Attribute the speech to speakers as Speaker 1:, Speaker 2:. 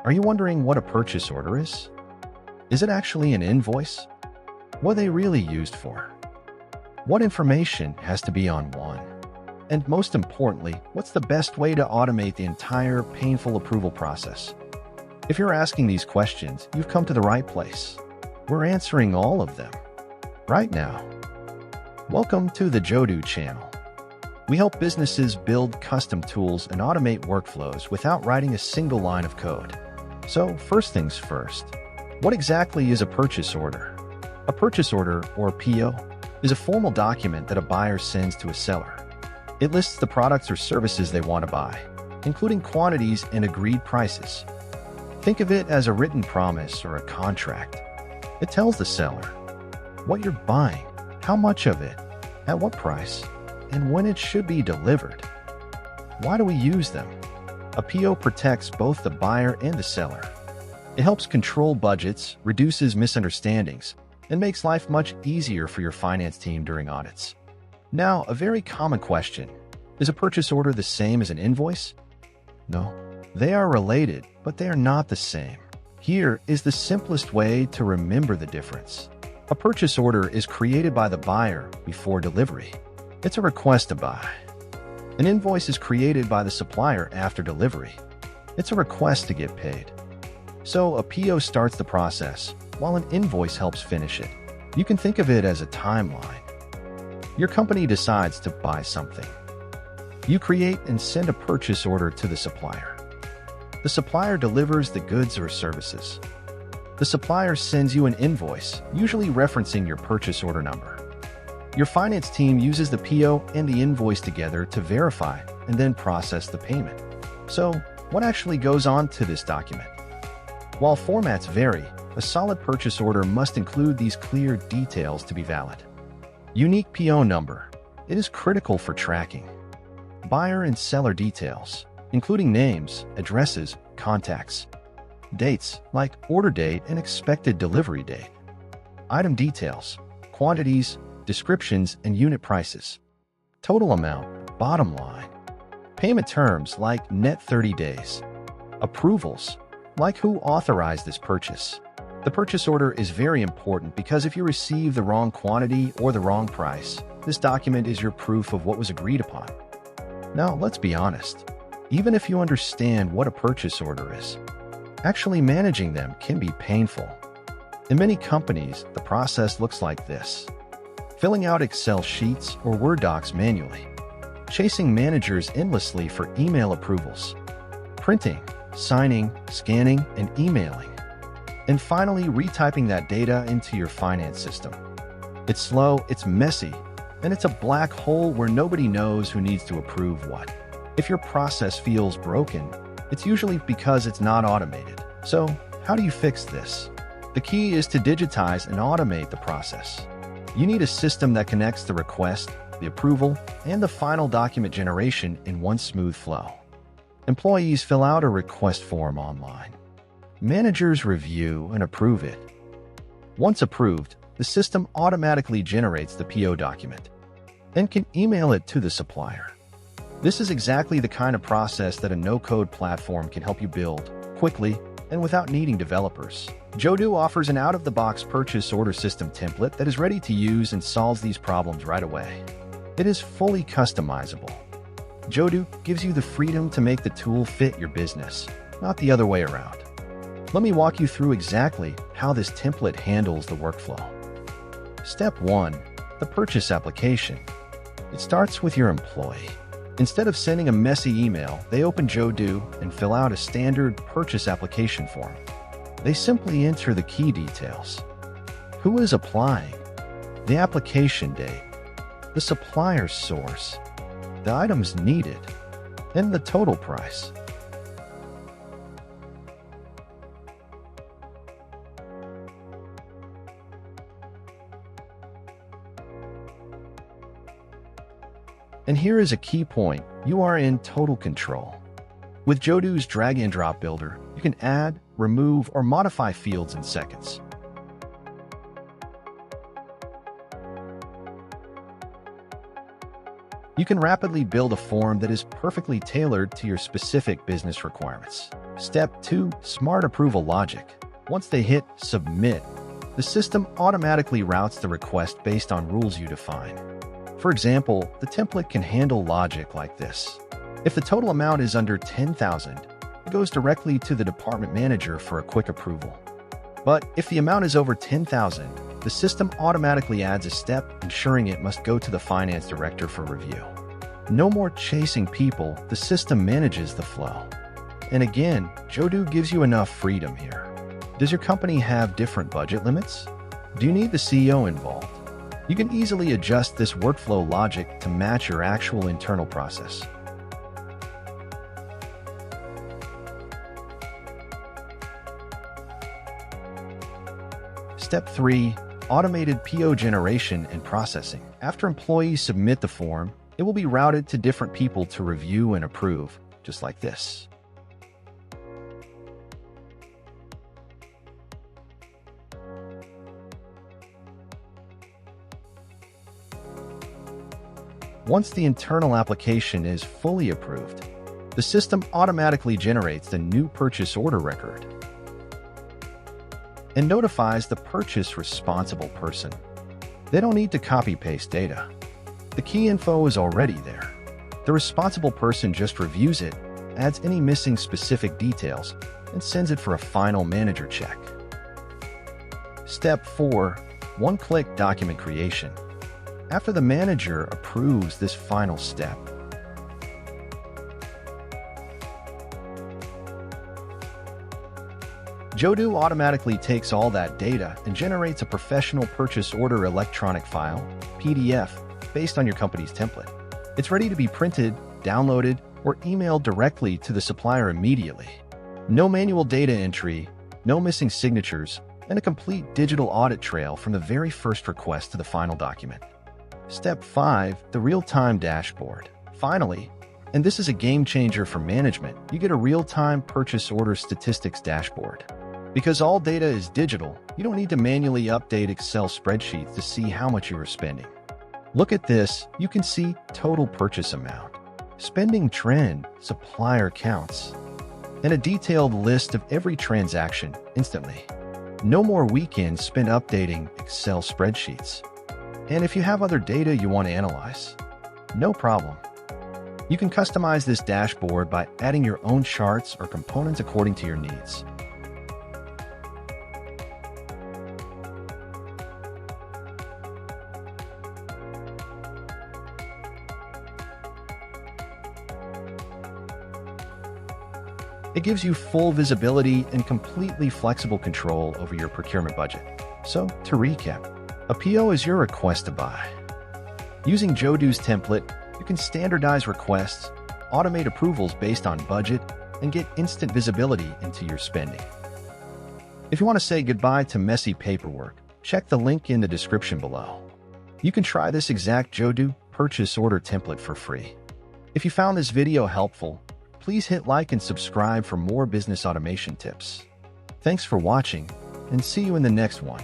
Speaker 1: Are you wondering what a purchase order is? Is it actually an invoice? What are they really used for? What information has to be on one? And most importantly, what's the best way to automate the entire painful approval process? If you're asking these questions, you've come to the right place. We're answering all of them right now. Welcome to the Jodoo channel. We help businesses build custom tools and automate workflows without writing a single line of code. So first things first, what exactly is a purchase order? A purchase order, or PO, is a formal document that a buyer sends to a seller. It lists the products or services they want to buy, including quantities and agreed prices. Think of it as a written promise or a contract. It tells the seller what you're buying, how much of it, at what price, and when it should be delivered. Why do we use them? A PO protects both the buyer and the seller. It helps control budgets, reduces misunderstandings, and makes life much easier for your finance team during audits. Now, a very common question: is a purchase order the same as an invoice? No, they are related, but they are not the same. Here is the simplest way to remember the difference. A purchase order is created by the buyer before delivery. It's a request to buy. An invoice is created by the supplier after delivery. It's a request to get paid. So a PO starts the process, while an invoice helps finish it. You can think of it as a timeline. Your company decides to buy something. You create and send a purchase order to the supplier. The supplier delivers the goods or services. The supplier sends you an invoice, usually referencing your purchase order number. Your finance team uses the PO and the invoice together to verify and then process the payment. So, what actually goes on to this document? While formats vary, a solid purchase order must include these clear details to be valid. Unique PO number. It is critical for tracking. Buyer and seller details, including names, addresses, contacts. Dates, like order date and expected delivery date. Item details, quantities, descriptions, and unit prices. Total amount, bottom line. Payment terms, like net 30 days. Approvals, like who authorized this purchase. The purchase order is very important because if you receive the wrong quantity or the wrong price, this document is your proof of what was agreed upon. Now, let's be honest. Even if you understand what a purchase order is, actually managing them can be painful. In many companies, the process looks like this: filling out Excel sheets or Word docs manually, chasing managers endlessly for email approvals, printing, signing, scanning, and emailing, and finally retyping that data into your finance system. It's slow, it's messy, and it's a black hole where nobody knows who needs to approve what. If your process feels broken, it's usually because it's not automated. So, how do you fix this? The key is to digitize and automate the process. You need a system that connects the request, the approval, and the final document generation in one smooth flow. Employees fill out a request form online. Managers review and approve it. Once approved, the system automatically generates the PO document and can email it to the supplier. This is exactly the kind of process that a no-code platform can help you build quickly and without needing developers. Jodoo offers an out-of-the-box purchase order system template that is ready to use and solves these problems right away. It is fully customizable. Jodoo gives you the freedom to make the tool fit your business, not the other way around. Let me walk you through exactly how this template handles the workflow. Step 1. The purchase application. It starts with your employee. Instead of sending a messy email, they open Jodoo and fill out a standard purchase application form. They simply enter the key details. Who is applying? The application date. The supplier's source. The items needed. And the total price. And here is a key point: you are in total control. With Jodoo's drag-and-drop builder, you can add, remove, or modify fields in seconds. You can rapidly build a form that is perfectly tailored to your specific business requirements. Step 2. Smart approval logic. Once they hit Submit, the system automatically routes the request based on rules you define. For example, the template can handle logic like this. If the total amount is under $10,000, it goes directly to the department manager for a quick approval. But if the amount is over $10,000, the system automatically adds a step ensuring it must go to the finance director for review. No more chasing people, the system manages the flow. And again, Jodoo gives you enough freedom here. Does your company have different budget limits? Do you need the CEO involved? You can easily adjust this workflow logic to match your actual internal process. Step 3. Automated PO generation and processing. After employees submit the form, it will be routed to different people to review and approve, just like this. Once the internal application is fully approved, the system automatically generates the new purchase order record and notifies the purchase responsible person. They don't need to copy-paste data. The key info is already there. The responsible person just reviews it, adds any missing specific details, and sends it for a final manager check. Step 4. One-click document creation. After the manager approves this final step, Jodoo automatically takes all that data and generates a professional purchase order electronic file, PDF, based on your company's template. It's ready to be printed, downloaded, or emailed directly to the supplier immediately. No manual data entry, no missing signatures, and a complete digital audit trail from the very first request to the final document. Step 5. The real-time dashboard. Finally, and this is a game changer for management, you get a real-time purchase order statistics dashboard. Because all data is digital, you don't need to manually update Excel spreadsheets to see how much you are spending. Look at this, you can see total purchase amount, spending trend, supplier counts, and a detailed list of every transaction instantly. No more weekends spent updating Excel spreadsheets. And if you have other data you want to analyze, no problem. You can customize this dashboard by adding your own charts or components according to your needs. It gives you full visibility and completely flexible control over your procurement budget. So, to recap, a PO is your request to buy. Using Jodoo's template, you can standardize requests, automate approvals based on budget, and get instant visibility into your spending. If you want to say goodbye to messy paperwork, check the link in the description below. You can try this exact Jodoo purchase order template for free. If you found this video helpful, please hit like and subscribe for more business automation tips. Thanks for watching, and see you in the next one.